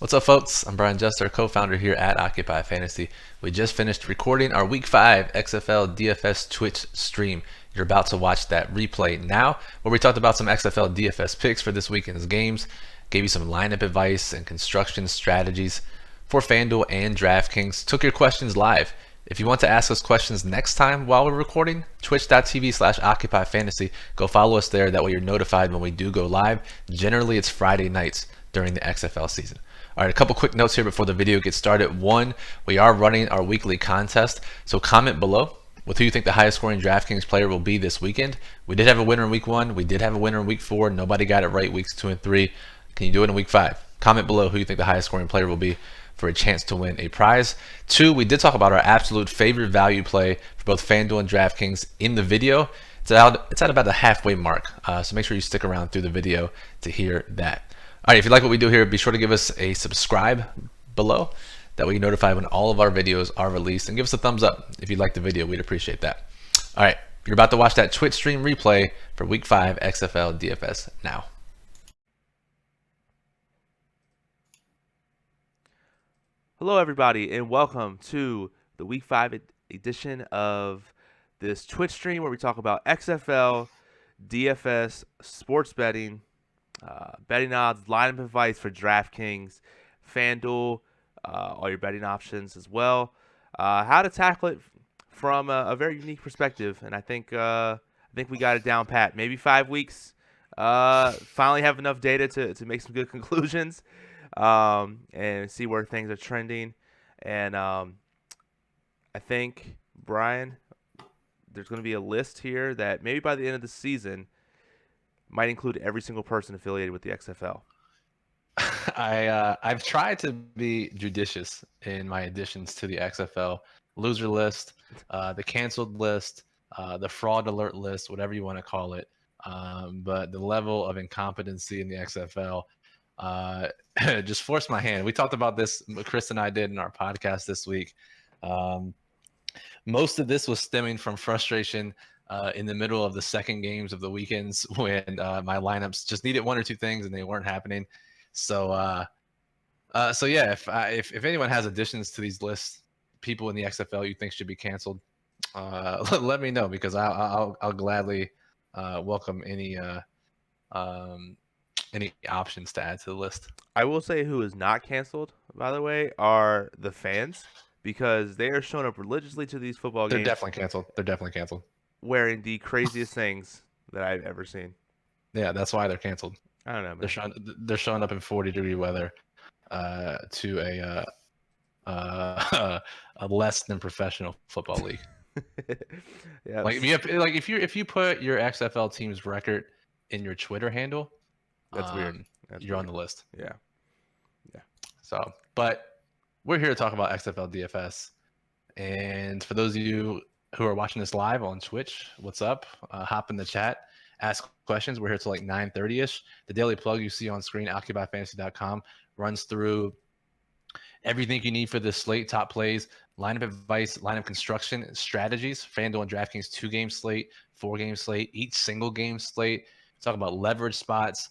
What's up, folks? I'm Brian Jester, co-founder here at Occupy Fantasy. We just finished recording our Week 5 XFL DFS Twitch stream. You're about to watch that replay now, where we talked about some XFL DFS picks for this weekend's games, gave you some lineup advice and construction strategies for FanDuel and DraftKings, took your questions live. If you want to ask us questions next time while we're recording, twitch.tv/Occupy Fantasy. Go follow us there. That way you're notified when we do go live. Generally, it's Friday nights during the XFL season. All right, a couple quick notes here before the video gets started. One, we are running our weekly contest, so comment below with who you think the highest scoring DraftKings player will be this weekend. We did have a winner in week 1. We did have a winner in week 4. Nobody got it right weeks 2 and 3. Can you do it in week 5? Comment below who you think the highest scoring player will be for a chance to win a prize. 2, we did talk about our absolute favorite value play for both FanDuel and DraftKings in the video. It's at about the halfway mark, so make sure you stick around through the video to hear that. All right, if you like what we do here, be sure to give us a subscribe below. That way you're notified when all of our videos are released. And give us a thumbs up if you like the video. We'd appreciate that. All right, you're about to watch that Twitch stream replay for Week 5 XFL DFS now. Hello, everybody, and welcome to the Week 5 edition of this Twitch stream where we talk about XFL, DFS, sports betting, betting odds, lineup advice for DraftKings, FanDuel, all your betting options as well. How to tackle it from a very unique perspective, and I think we got it down pat. Maybe 5 weeks. Finally have enough data to make some good conclusions, and see where things are trending. And I think, Brian, there's going to be a list here that maybe by the end of the season might include every single person affiliated with the XFL. I've tried to be judicious in my additions to the XFL loser list, the canceled list, the fraud alert list, whatever you want to call it. But the level of incompetency in the XFL just forced my hand. We talked about this, Chris and I did in our podcast this week. Most of this was stemming from frustration in the middle of the second games of the weekends when my lineups just needed one or two things and they weren't happening. So yeah, if anyone has additions to these lists, people in the XFL you think should be canceled, let me know, because I'll gladly welcome any options to add to the list. I will say who is not canceled, by the way, are the fans, because they are showing up religiously to these football games. They're definitely canceled. Wearing the craziest things that I've ever seen. Yeah, that's why they're canceled. I don't know, man. They're showing up in 40-degree weather to a less than professional football league. Yeah. Like if you put your XFL team's record in your Twitter handle, that's weird. You're on the list. Yeah. So, but we're here to talk about XFL DFS, and for those of you who are watching this live on Twitch, what's up? Hop in the chat, ask questions. We're here till like 9:30ish. The daily plug you see on screen, occupyfantasy.com, runs through everything you need for this slate: top plays, lineup advice, lineup construction strategies, FanDuel and DraftKings 2-game slate, 4-game slate, each single game slate. Talk about leverage spots,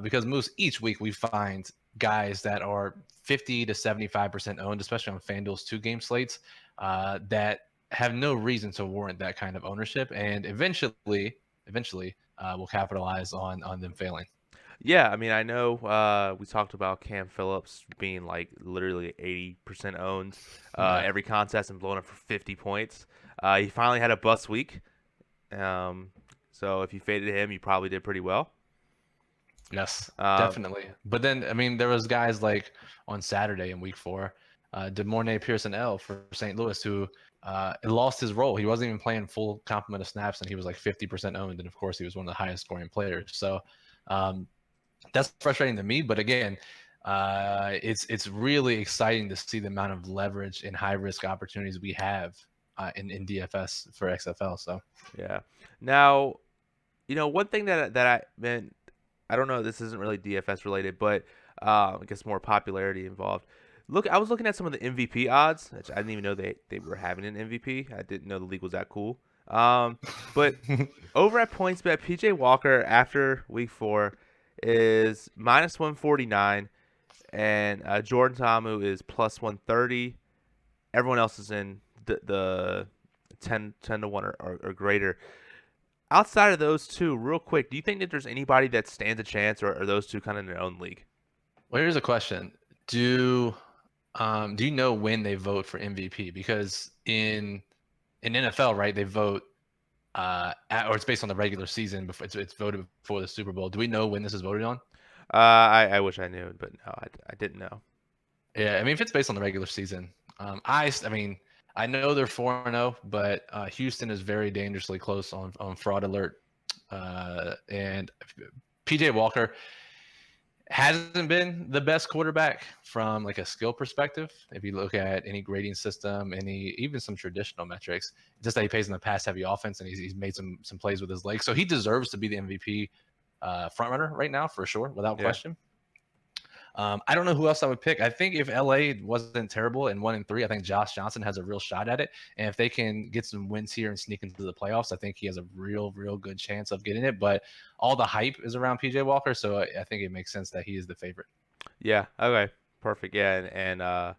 because each week we find guys that are 50 to 75% owned, especially on FanDuel's 2-game slates, that have no reason to warrant that kind of ownership, and eventually we'll capitalize on them failing. Yeah, I mean, I know we talked about Cam Phillips being like literally 80% owned every contest and blowing up for 50 points. He finally had a bust week. So if you faded him, you probably did pretty well. Yes, definitely. But then, I mean, there was guys like on Saturday in week 4, DeMornay Pearson-L for St. Louis, who lost his role. He wasn't even playing full complement of snaps, and he was like 50% owned. And of course, he was one of the highest scoring players. So that's frustrating to me. But again, it's really exciting to see the amount of leverage and high risk opportunities we have in DFS for XFL. So yeah. Now, one thing that I meant, I don't know, this isn't really DFS related, but I guess more popularity involved. I was looking at some of the MVP odds, which I didn't even know they were having an MVP. I didn't know the league was that cool. But over at PointsBet, PJ Walker after week 4 is minus 149, and Jordan Ta'amu is plus 130. Everyone else is in the 10 to 1 or greater. Outside of those two, real quick, do you think that there's anybody that stands a chance, or are those two kind of in their own league? Well, here's a question: do you know when they vote for MVP? Because in NFL, right, they vote or it's based on the regular season. Before it's voted before the Super Bowl. Do we know when this is voted on? I wish I knew, but no, I didn't know. Yeah, I mean, if it's based on the regular season, I mean, I know they're 4-0, but Houston is very dangerously close on fraud alert, and PJ Walker hasn't been the best quarterback from like a skill perspective. If you look at any grading system, even some traditional metrics, just that he plays in the pass heavy offense and he's made some plays with his legs, so he deserves to be the MVP front runner right now for sure, without question. I don't know who else I would pick. I think if LA wasn't terrible and 1-3, I think Josh Johnson has a real shot at it. And if they can get some wins here and sneak into the playoffs, I think he has a real good chance of getting it. But all the hype is around PJ Walker, so I think it makes sense that he is the favorite. Yeah. Okay. Perfect. Yeah. And like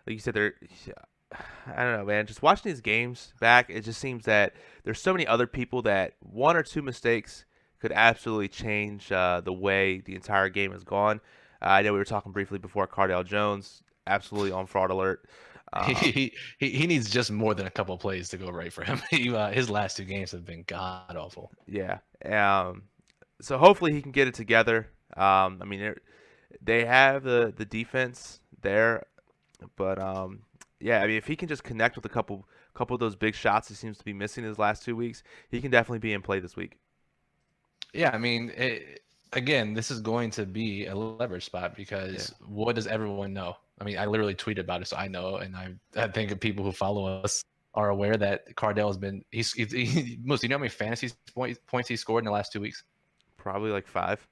you said, I don't know, man. Just watching these games back, it just seems that there's so many other people that one or two mistakes could absolutely change the way the entire game has gone. I know we were talking briefly before Cardale Jones, absolutely on fraud alert. He needs just more than a couple of plays to go right for him. His last two games have been god awful. Yeah. So hopefully he can get it together. I mean, they have the defense there, but yeah. I mean, if he can just connect with a couple of those big shots he seems to be missing his last 2 weeks, he can definitely be in play this week. Yeah, I mean, again, this is going to be a leverage spot because what does everyone know? I mean, I literally tweeted about it, so I know, and I think people who follow us are aware that Cardale has been. Most. You know how many fantasy points he scored in the last 2 weeks? Probably like 5.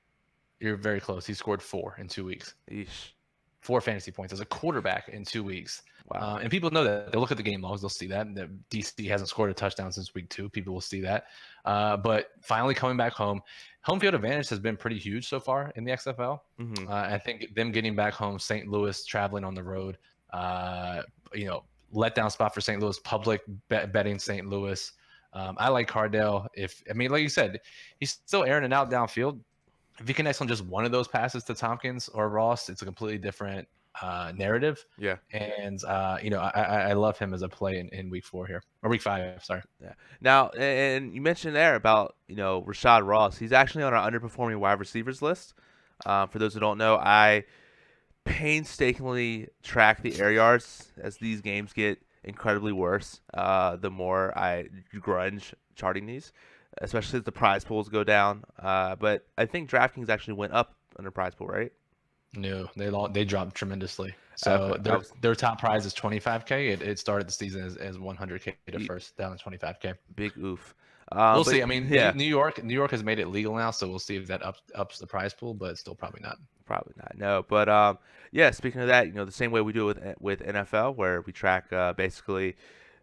You're very close. He scored 4 in 2 weeks. Eesh. 4 fantasy points as a quarterback in 2 weeks. Wow. And people know that. They'll look at the game logs. They'll see that. DC hasn't scored a touchdown since week 2. People will see that. But finally coming back home field advantage has been pretty huge so far in the XFL. Mm-hmm. I think them getting back home, St. Louis, traveling on the road, letdown spot for St. Louis, public betting St. Louis. I like Cardale. Like you said, he's still airing it out downfield. If he connects on just one of those passes to Tompkins or Ross, it's a completely different narrative. Yeah. And I love him as a play in week 4 here, or week 5. Sorry. Yeah. Now, and you mentioned there about Rashad Ross. He's actually on our underperforming wide receivers list. For those who don't know, I painstakingly track the air yards as these games get incredibly worse. The more I grunge charting these, especially as the prize pools go down. But I think DraftKings actually went up under prize pool, right? No, they dropped tremendously. So their top prize is $25K. It started the season as $100K to first, down to $25K. Big oof. We'll see. I mean, yeah. New York has made it legal now, so we'll see if that ups the prize pool, but still probably not. Probably not. No, but yeah. Speaking of that, the same way we do it with NFL, where we track basically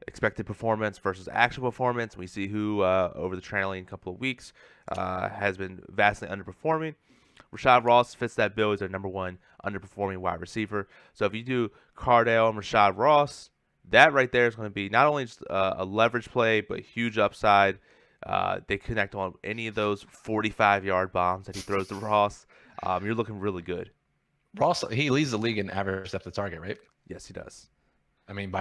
expected performance versus actual performance. We see who over the trailing couple of weeks has been vastly underperforming. Rashad Ross fits that bill as their number one underperforming wide receiver. So if you do Cardale and Rashad Ross, that right there is going to be not only just a leverage play, but huge upside. They connect on any of those 45-yard bombs that he throws to Ross. You're looking really good. Ross, he leads the league in average depth of target, right? Yes, he does. I mean,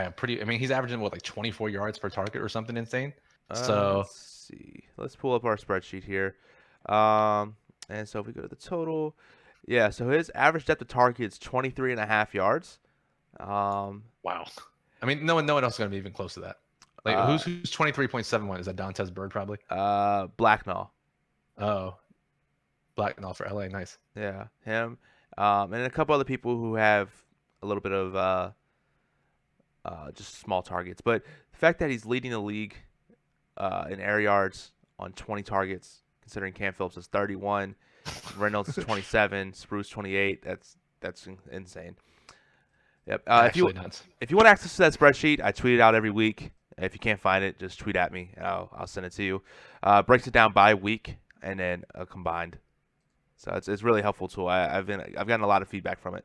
he's averaging like 24 yards per target or something insane. Let's see. Let's pull up our spreadsheet here. And so if we go to the total, yeah, so his average depth of target is 23.5 yards. Wow. I mean, no one else is going to be even close to that. Like, who's 23.71? Is that Dantes Bird probably? Blacknall. Oh, Blacknall for LA. Nice. Yeah, him. And a couple other people who have a little bit of just small targets. But the fact that he's leading the league in air yards on 20 targets, considering Cam Phillips is 31, Reynolds is 27, Spruce 28, that's insane. Yep. If you want access to that spreadsheet, I tweet it out every week. If you can't find it, just tweet at me and I'll send it to you. Breaks it down by week and then combined. So it's really helpful tool. I've gotten a lot of feedback from it.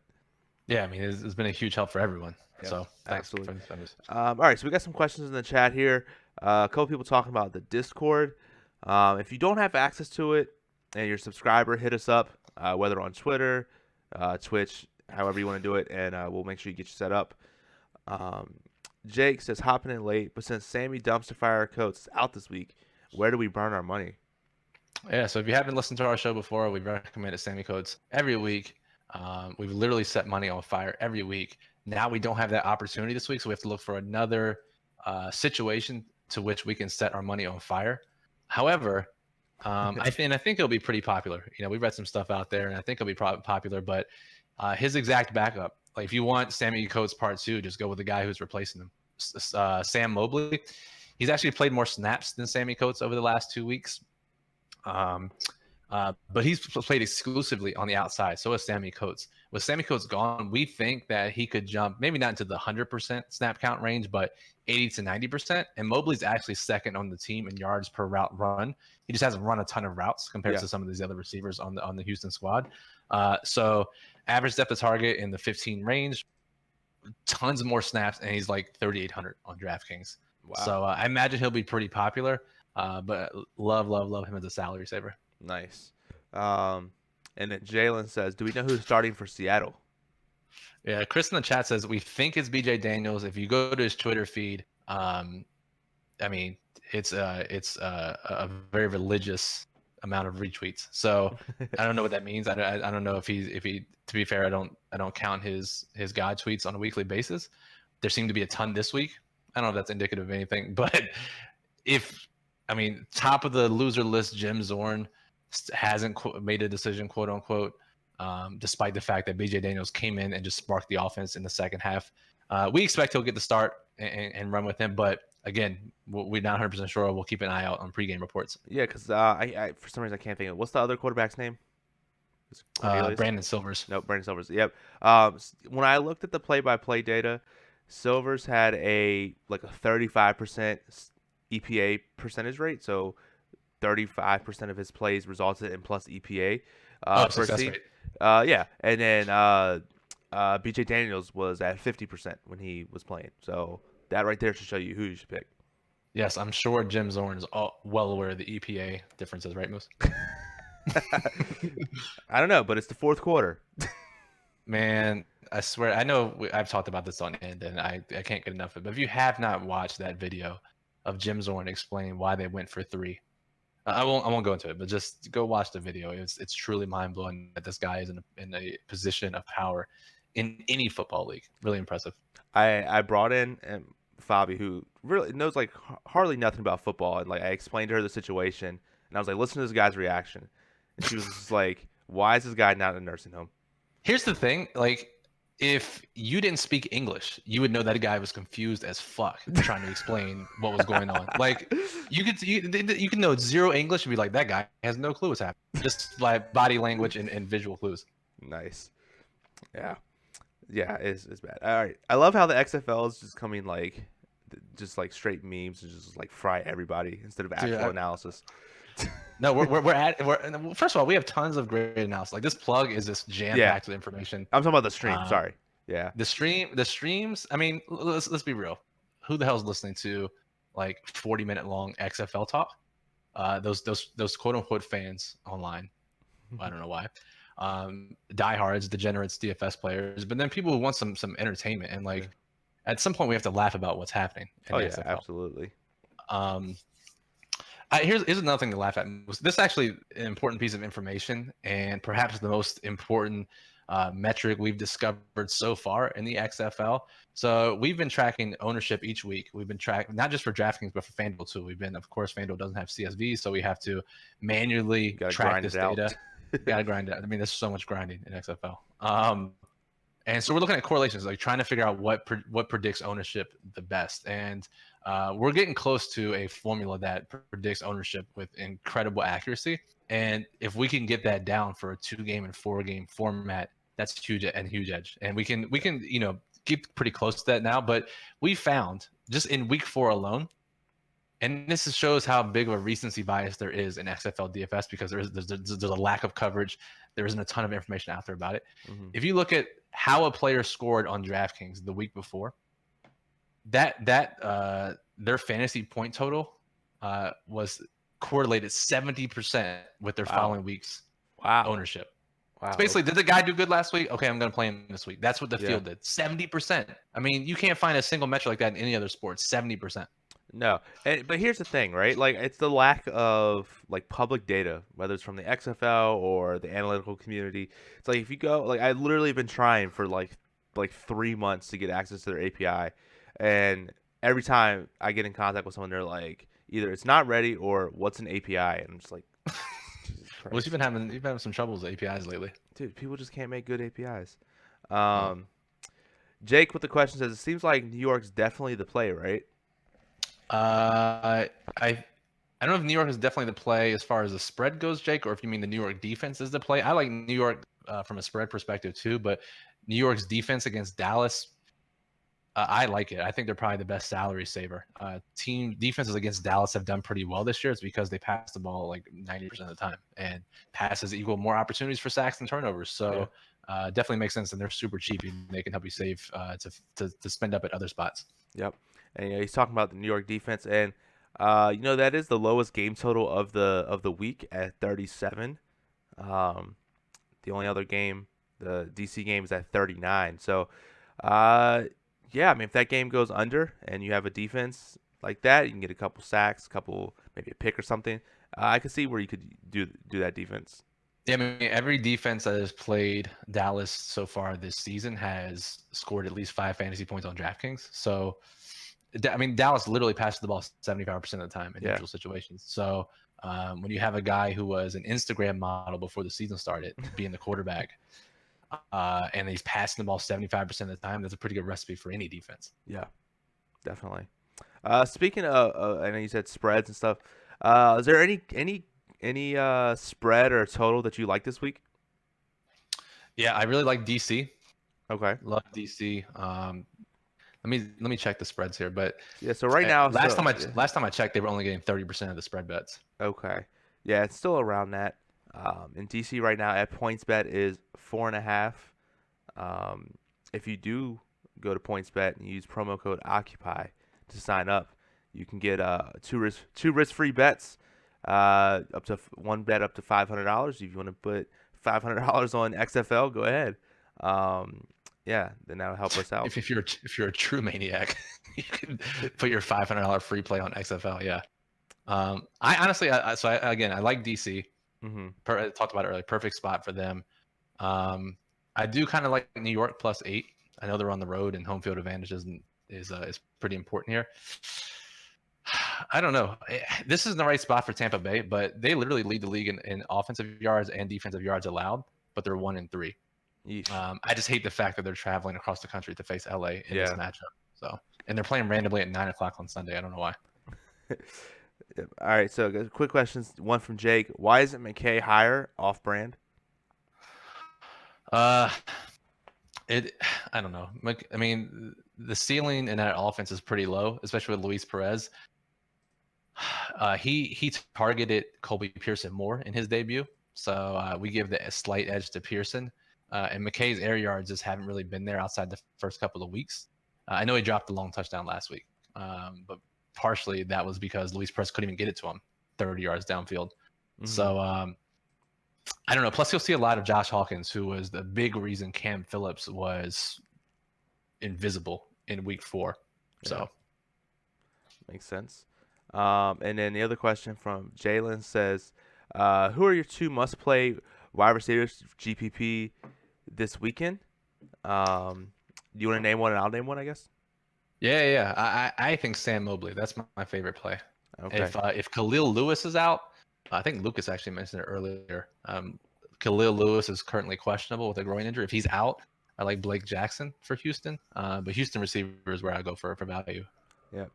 Yeah, I mean, it's been a huge help for everyone. Yeah, So thanks for absolutely. the members. All right, so we got some questions in the chat here. A couple people talking about the Discord. If you don't have access to it and you're a subscriber, hit us up, whether on Twitter, Twitch, however you want to do it, and we'll make sure you get you set up. Um, Jake says hopping in late, but since Sammy Dumpster Fire Coates is out this week, where do we burn our money? Yeah, so if you haven't listened to our show before, we've recommended Sammy Codes every week. We've literally set money on fire every week. Now we don't have that opportunity this week, so we have to look for another situation to which we can set our money on fire. However, I think it'll be pretty popular. We've read some stuff out there, and I think it'll be popular. But his exact backup, like if you want Sammy Coates Part 2, just go with the guy who's replacing him, Sam Mobley. He's actually played more snaps than Sammy Coates over the last 2 weeks. But he's played exclusively on the outside. So is Sammy Coates. With Sammy Coates gone, we think that he could jump maybe not into the 100% snap count range, but 80 to 90%. And Mobley's actually second on the team in yards per route run. He just hasn't run a ton of routes compared to some of these other receivers on the Houston squad. So average depth of target in the 15 range, tons of more snaps, and he's like 3,800 on DraftKings. Wow. So I imagine he'll be pretty popular. But love him as a salary saver. Nice. And then Jalen says, do we know who's starting for Seattle? Yeah, Chris in the chat says we think it's BJ Daniels. If you go to his Twitter feed, I mean, it's a very religious amount of retweets. So I don't know what that means. I don't know if he. To be fair, I don't count his God tweets on a weekly basis. There seemed to be a ton this week. I don't know if that's indicative of anything, but top of the loser list, Jim Zorn hasn't made a decision, quote unquote, despite the fact that BJ Daniels came in and just sparked the offense in the second half. We expect he'll get the start and run with him, but again, we're not 100% sure. We'll keep an eye out on pregame reports. Yeah, because I for some reason I can't think of what's the other quarterback's name. Brandon Silvers. No, Brandon Silvers. Yep. When I looked at the play-by-play data, Silvers had a 35% EPA percentage rate, so 35% of his plays resulted in plus EPA. Success rate. Yeah, and then BJ Daniels was at 50% when he was playing. So that right there should show you who you should pick. Yes, I'm sure Jim Zorn is well aware of the EPA differences, right, Moose? I don't know, but it's the fourth quarter. Man, I swear, I know I've talked about this on end, and I can't get enough of it. But if you have not watched that video of Jim Zorn explaining why they went for 3, I won't go into it, but just go watch the video. It's truly mind blowing that this guy is in a position of power in any football league. Really impressive. I brought in Fabi, who really knows hardly nothing about football, and I explained to her the situation, and I was like, listen to this guy's reaction, and she was just like, why is this guy not in a nursing home? Here's the thing, if you didn't speak English, you would know that guy was confused as fuck trying to explain what was going on. You can know zero English and be like, that guy has no clue what's happening. Just like body language and visual clues. Nice. Yeah, it's bad. All right, I love how the XFL is just coming just straight memes and just fry everybody instead of actual analysis. No, we're first of all, we have tons of great analysis. This plug is just jam-packed with information. I'm talking about the stream. Sorry. Yeah. The streams. I mean, let's be real. Who the hell's listening to 40-minute long XFL talk? Those quote unquote fans online. I don't know why. Diehards, degenerates, DFS players, but then people who want some entertainment and at some point we have to laugh about what's happening. Oh yeah, absolutely. Here's another thing to laugh at. This is actually an important piece of information, and perhaps the most important metric we've discovered so far in the XFL. So we've been tracking ownership each week. We've been tracking not just for DraftKings, but for FanDuel too. Of course, FanDuel doesn't have CSV, so we have to manually track this data. Got to grind it out. I mean, there's so much grinding in XFL. And so we're looking at correlations, trying to figure out what predicts ownership the best. And we're getting close to a formula that predicts ownership with incredible accuracy. And if we can get that down for a 2-game and 4-game format, that's huge edge. And we can keep pretty close to that now. But we found just in week 4 alone, and this shows how big of a recency bias there is in XFL DFS because there's a lack of coverage. There isn't a ton of information out there about it. Mm-hmm. If you look at how a player scored on DraftKings the week before, their fantasy point total was correlated 70% with their following week's ownership. It's basically, did the guy do good last week? Okay, I'm going to play him this week. That's what the field did. 70%. I mean, you can't find a single metric like that in any other sport. 70%. No, but here's the thing, right? Like, it's the lack of like public data, whether it's from the XFL or the analytical community. It's like if you go, like, I literally been trying for like 3 months to get access to their API, and every time I get in contact with someone, they're like, either it's not ready or what's an API, and I'm just like, Jesus Christ. Well, you've been having some troubles with APIs lately. Dude, people just can't make good APIs. Jake with the question says, it seems like New York's definitely the play, right? I don't know if New York is definitely the play as far as the spread goes, Jake, or if you mean the New York defense is the play. I like New York from a spread perspective too, but New York's defense against Dallas, I like it. I think they're probably the best salary saver. Team defenses against Dallas have done pretty well this year. It's because they pass the ball like 90% of the time, and passes equal more opportunities for sacks and turnovers. So definitely makes sense, and they're super cheap. And they can help you save to spend up at other spots. Yep. And he's talking about the New York defense, and that is the lowest game total of the week at 37. The only other game, the DC game, is at 39. So, I mean, if that game goes under and you have a defense like that, you can get a couple sacks, maybe a pick or something. I could see where you could do that defense. Yeah, I mean, every defense that has played Dallas so far this season has scored at least 5 fantasy points on DraftKings. So, I mean, Dallas literally passes the ball 75% of the time in neutral situations. So, when you have a guy who was an Instagram model before the season started, being the quarterback, and he's passing the ball 75% of the time, that's a pretty good recipe for any defense. Yeah, definitely. Speaking of, I know you said spreads and stuff. Is there any spread or total that you like this week? Yeah, I really like DC. Okay. Love DC. Let me check the spreads here, but yeah. So right now, last time I checked, they were only getting 30% of the spread bets. Okay. Yeah, it's still around that. In DC right now, at PointsBet is 4.5. If you do go to PointsBet and use promo code Occupy to sign up, you can get two risk-free bets. Up to one bet up to $500. If you want to put $500 on XFL, go ahead. Then that'll help us out. If you're a true maniac, you can put your $500 free play on XFL. Yeah. I honestly, I like DC. Mm-hmm. I talked about it earlier. Perfect spot for them. I do kind of like New York +8. I know they're on the road, and home field advantage is pretty important here. I don't know. This isn't the right spot for Tampa Bay, but they literally lead the league in offensive yards and defensive yards allowed, but they're 1-3. I just hate the fact that they're traveling across the country to face LA in this matchup. So, and they're playing randomly at 9:00 on Sunday. I don't know why. All right, so quick questions. One from Jake: why isn't McKay higher off-brand? I don't know. I mean, the ceiling in that offense is pretty low, especially with Luis Perez. He targeted Colby Pearson more in his debut, so we give a slight edge to Pearson. And McKay's air yards just haven't really been there outside the first couple of weeks. I know he dropped a long touchdown last week, but partially that was because Luis Perez couldn't even get it to him 30 yards downfield. Mm-hmm. So I don't know. Plus, you'll see a lot of Josh Hawkins, who was the big reason Cam Phillips was invisible in week 4. So makes sense. And then the other question from Jalen says, who are your 2 must-play wide receivers GPP this weekend? Do you want to name one and I'll name one, I guess? Yeah. I think Sam Mobley. That's my favorite play. Okay. If Khalil Lewis is out, I think Lucas actually mentioned it earlier. Khalil Lewis is currently questionable with a groin injury. If he's out, I like Blake Jackson for Houston. But Houston receiver is where I go for value. Yeah.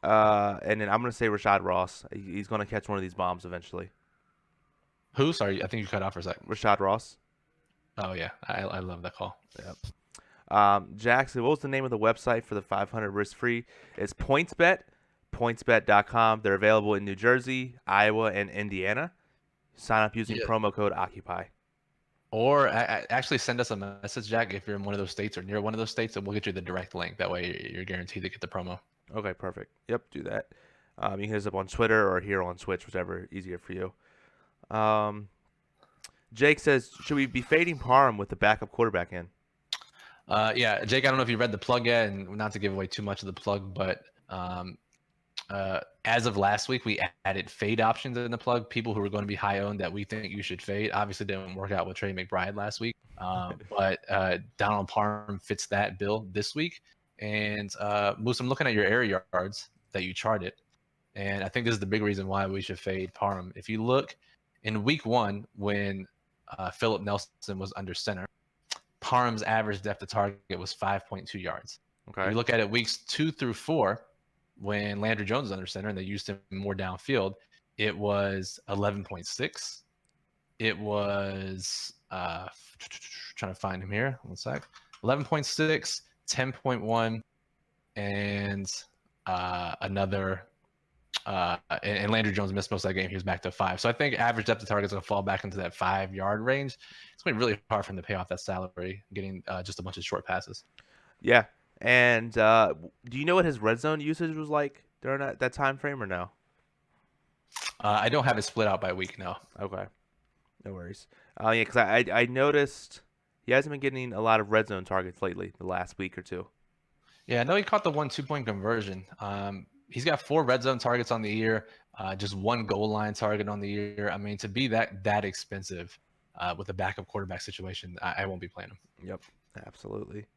And then I'm going to say Rashad Ross. He's going to catch one of these bombs eventually. Who? Sorry, I think you cut off for a second. Rashad Ross. Oh, yeah. I love that call. Yep. Jackson, what was the name of the website for the 500 risk-free? It's PointsBet, pointsbet.com. They're available in New Jersey, Iowa, and Indiana. Sign up using promo code Occupy. Or actually send us a message, Jack, if you're in one of those states or near one of those states, and we'll get you the direct link. That way you're guaranteed to get the promo. Okay, perfect. Yep, do that. You can hit us up on Twitter or here on Twitch, whichever easier for you. Jake says, should we be fading Parham with the backup quarterback in? Yeah, Jake, I don't know if you read the plug yet, and not to give away too much of the plug, but as of last week, we added fade options in the plug. People who are going to be high owned that we think you should fade. Obviously, didn't work out with Trey McBride last week, but Donald Parham fits that bill this week. And Moose, I'm looking at your air yards that you charted, and I think this is the big reason why we should fade Parham. If you look in week 1, when Philip Nelson was under center, Parham's average depth of target was 5.2 yards. Okay. If you look at it weeks 2 through 4, when Landry Jones was under center and they used him more downfield, it was 11.6. It was trying to find him here. 1 sec. 11.6, 10.1, and another. And Landry Jones missed most of that game. He was back to 5. So I think average depth of target is going to fall back into that 5-yard range. It's going to be really hard for him to pay off that salary, getting just a bunch of short passes. Yeah. And do you know what his red zone usage was like during that time frame or no? I don't have it split out by week, no. Okay. No worries. Yeah, because I noticed he hasn't been getting a lot of red zone targets lately, the last week or two. Yeah, I know he caught the 1 2-point conversion. He's got 4 red zone targets on the year, just 1 goal line target on the year. I mean, to be that expensive with a backup quarterback situation, I won't be playing him. Yep, absolutely.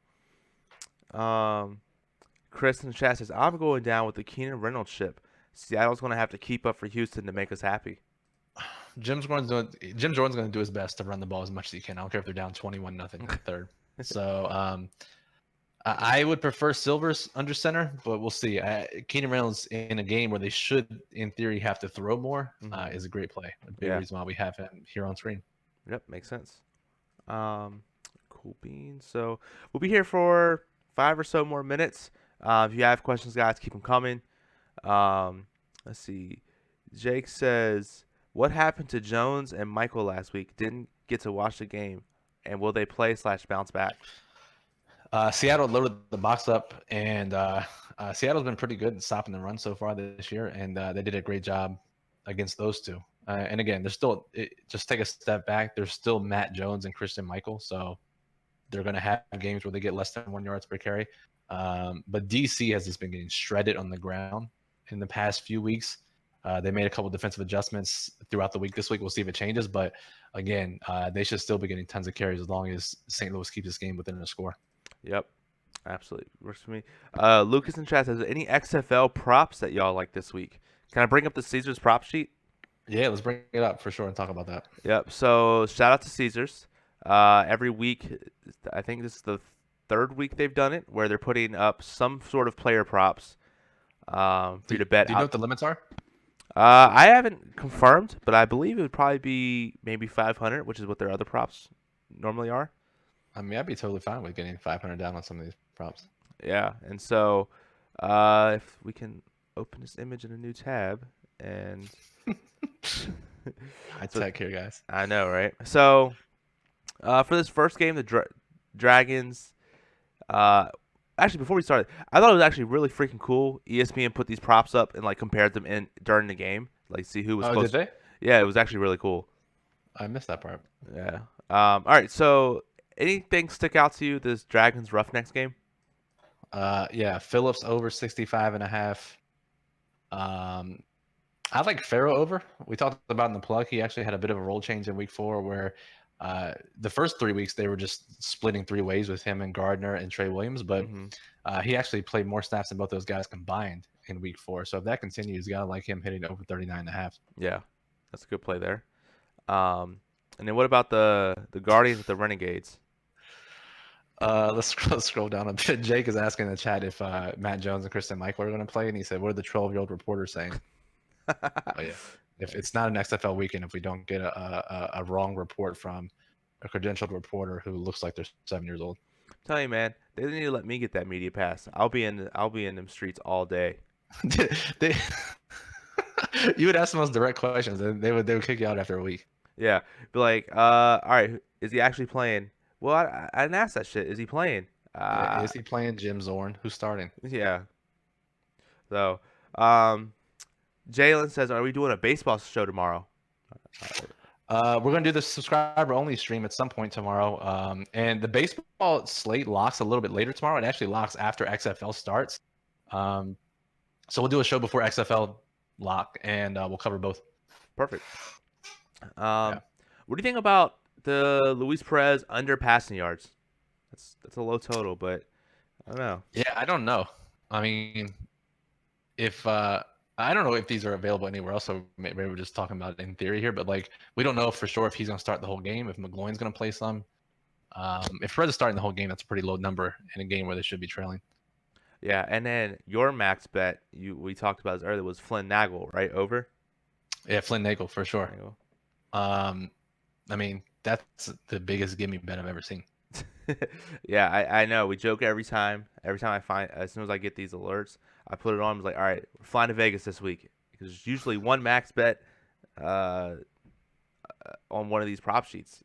Chris in the chat says, I'm going down with the Keenan Reynolds ship. Seattle's going to have to keep up for Houston to make us happy. Jim Jordan's going to do his best to run the ball as much as he can. I don't care if they're down 21-0 in the third. So I would prefer Silvers under center, but we'll see. Keenan Reynolds in a game where they should, in theory, have to throw more is a great play. A big reason why we have him here on screen. Yep, makes sense. Cool beans. So we'll be here for 5 or so more minutes. If you have questions, guys, keep them coming. Let's see. Jake says, what happened to Jones and Michael last week? Didn't get to watch the game. And will they play / bounce back? Seattle loaded the box up, and Seattle's been pretty good at stopping the run so far this year, and they did a great job against those two. And again, they're still just take a step back. There's still Matt Jones and Christian Michael, so they're going to have games where they get less than 1 yards per carry. But DC has just been getting shredded on the ground in the past few weeks. They made a couple defensive adjustments throughout the week. This week, we'll see if it changes. But again, they should still be getting tons of carries as long as St. Louis keeps this game within a score. Yep, absolutely works for me. Lucas in chat says, any XFL props that y'all like this week? Can I bring up the Caesars prop sheet? Yeah, let's bring it up for sure and talk about that. Yep. So shout out to Caesars. Every week, I think this is the 3rd week they've done it, where they're putting up some sort of player props for you to bet. Do you know what the limits are? I haven't confirmed, but I believe it would probably be maybe 500, which is what their other props normally are. I mean, I'd be totally fine with getting 500 down on some of these props. Yeah, and so if we can open this image in a new tab and High tech here, guys. I know, right? So for this first game, the Dragons. Actually, before we started, I thought it was actually really freaking cool. ESPN put these props up and like compared them in during the game, like see who was. Did they? Yeah, it was actually really cool. I missed that part. Yeah. All right. So, anything stick out to you this Dragons Roughnecks game? Yeah, Phillips over 65.5. I like Farrow over. We talked about in the plug. He actually had a bit of a role change in week 4 where the first 3 weeks they were just splitting 3 ways with him and Gardner and Trey Williams, but he actually played more snaps than both those guys combined in week 4. So if that continues, you gotta like him hitting over 39.5. Yeah, that's a good play there. And then what about the Guardians with the Renegades? Let's scroll down a bit. Jake is asking in the chat if Matt Jones and Christian Michael are going to play, and he said, "What are the 12-year-old reporters saying?" Oh, yeah. If it's not an XFL weekend, if we don't get a wrong report from a credentialed reporter who looks like they're 7 years old. I'm telling you, man, they didn't need to let me get that media pass. I'll be in them streets all day. You would ask the most direct questions, and they would kick you out after a week. Yeah, be like, all right, Is he actually playing? Well, I didn't ask that shit. Is he playing? Is he playing Jim Zorn? Who's starting? Yeah. So, um, Jalen says, "Are we doing a baseball show tomorrow?" We're gonna do the subscriber only stream at some point tomorrow. And the baseball slate locks a little bit later tomorrow. It actually locks after XFL starts. So we'll do a show before XFL lock, and we'll cover both. Perfect. Yeah. What do you think about the Luis Perez under passing yards? That's a low total, but I don't know. Yeah, I don't know. I mean, if I don't know if these are available anywhere else, so maybe we're just talking about it in theory here, but like we don't know for sure if he's gonna start the whole game, if McGloin's gonna play some. If Perez is starting the whole game, that's a pretty low number in a game where they should be trailing. Yeah, and then your max bet we talked about this earlier was Flynn Nagel, right? Over. Yeah, Flynn Nagel for sure. Nagel. I mean, that's the biggest gimme bet I've ever seen. Yeah, I know. We joke every time. Every time as soon as I get these alerts, I put it on. I was like, all right, we're flying to Vegas this week because there's usually one max bet uh, on one of these prop sheets,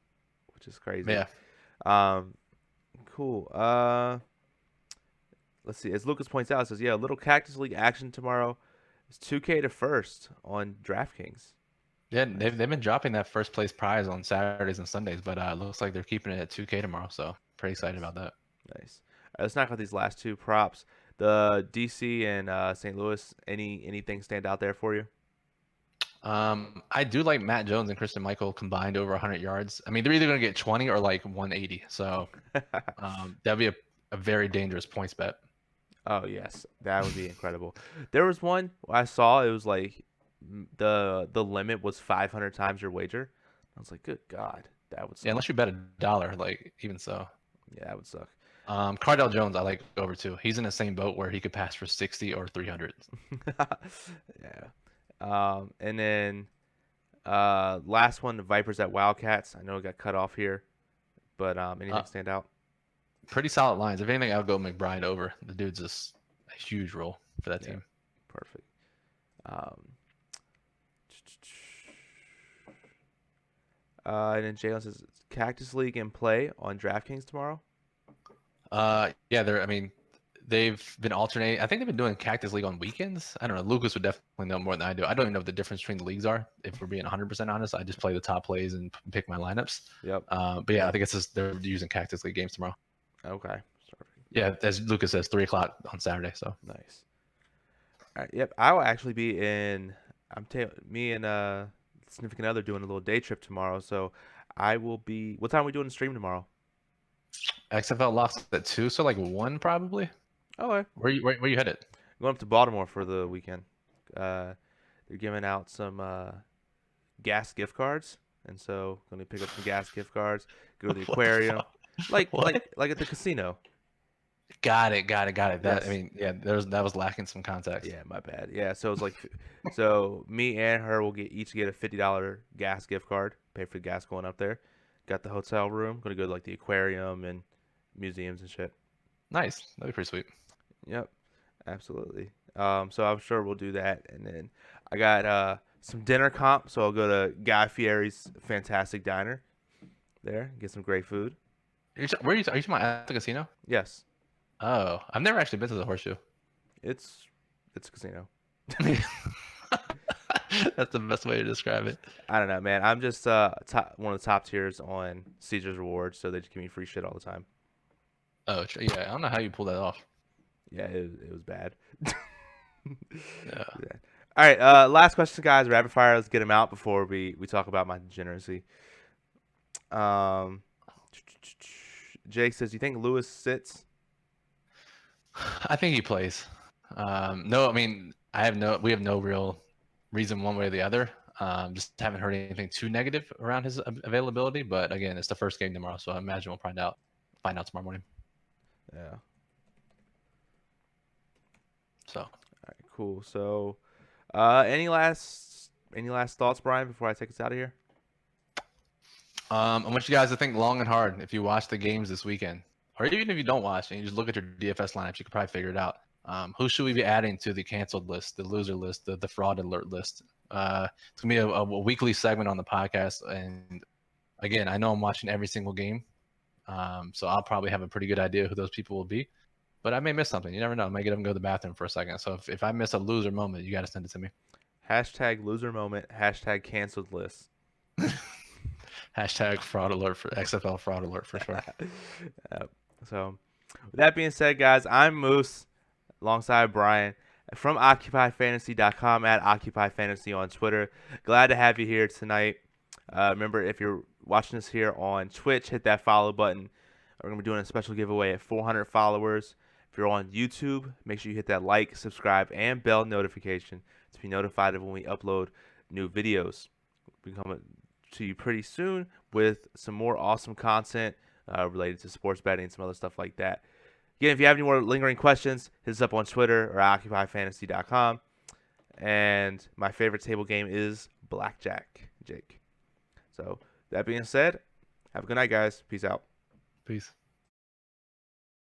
which is crazy. Yeah. Cool. Let's see. As Lucas points out, it says, yeah, a little Cactus League action tomorrow. It's 2K to first on DraftKings. Yeah, they've been dropping that first place prize on Saturdays and Sundays, but it looks like they're keeping it at 2K tomorrow, so pretty excited about that. Nice. All right, let's knock out these last two props. The DC and St. Louis. Anything stand out there for you? I do like Matt Jones and Christian Michael combined over 100 yards. I mean, they're either going to get 20 or like 180, so that'd be a very dangerous points bet. Oh yes, that would be incredible. There was one I saw. It was like the limit was 500 times your wager. I was like, good God, that would suck. Yeah, unless you bet $1, like even so. Yeah, that would suck. Cardell Jones, I like over too. He's in the same boat where he could pass for 60 or 300. Yeah. And then last one, the Vipers at Wildcats. I know it got cut off here, but anything stand out? Pretty solid lines. If anything, I'll go McBride over. The dude's just a huge role for that team. Perfect. And then Jalen says Cactus League in play on DraftKings tomorrow. Yeah, they've been alternating. I think they've been doing Cactus League on weekends. I don't know. Lucas would definitely know more than I do. I don't even know what the difference between the leagues are. If we're being 100% honest, I just play the top plays and pick my lineups. Yep. But yeah, I think it's just they're using Cactus League games tomorrow. Okay. Yeah, as Lucas says, 3:00 on Saturday. So nice. All right. Yep. I will actually be in. Me and significant other doing a little day trip tomorrow. So I will be. What time are we doing the stream tomorrow? XFL locks at 2, so like 1 probably. Okay. Where you headed? Going up to Baltimore for the weekend. They're giving out some gas gift cards, and so going to pick up some gas gift cards. Go to the aquarium, like at the casino. Got it. That Yes. I mean, yeah, that was lacking some context. Yeah, my bad. Yeah, so it's like, so me and her will each get a $50 gas gift card. Pay for the gas going up there. Got the hotel room. Going to go to like the aquarium and museums and shit. Nice. That'd be pretty sweet. Yep, absolutely. So I'm sure we'll do that, and then I got some dinner comp. So I'll go to Guy Fieri's Fantastic Diner. There, get some great food. Are you talking about at the casino? Yes. Oh, I've never actually been to the Horseshoe. It's a casino. That's the best way to describe it. I don't know, man. I'm just one of the top tiers on Caesar's Rewards, so they just give me free shit all the time. Oh, yeah. I don't know how you pull that off. Yeah, it was bad. Yeah. All right, last question, guys. Rapid fire. Let's get them out before we talk about my degeneracy. Jake says, "Do you think Lewis sits?" I think he plays. No, I mean, we have no real reason one way or the other. Just haven't heard anything too negative around his availability. But again, it's the first game tomorrow, so I imagine we'll find out tomorrow morning. Yeah. So. All right, cool. So, any last thoughts, Brian, before I take us out of here? I want you guys to think long and hard if you watch the games this weekend, or even if you don't watch and you just look at your DFS lineups, you could probably figure it out. Who should we be adding to the canceled list, the loser list, the fraud alert list? It's gonna be a weekly segment on the podcast, and again, I know I'm watching every single game, so I'll probably have a pretty good idea who those people will be. But I may miss something. You never know. I might get up and go to the bathroom for a second. So if I miss a loser moment, you got to send it to me. Hashtag loser moment. Hashtag canceled list. Hashtag fraud alert for XFL fraud alert for sure. So, with that being said, guys, I'm Moose alongside Brian from OccupyFantasy.com at OccupyFantasy on Twitter. Glad to have you here tonight. Remember, if you're watching us here on Twitch, hit that follow button. We're going to be doing a special giveaway at 400 followers. If you're on YouTube, make sure you hit that like, subscribe, and bell notification to be notified of when we upload new videos. We'll be coming to you pretty soon with some more awesome content related to sports betting and some other stuff like that. Again, if you have any more lingering questions, hit us up on Twitter or OccupyFantasy.com. And my favorite table game is Blackjack, Jake. So, that being said, have a good night, guys. Peace out. Peace.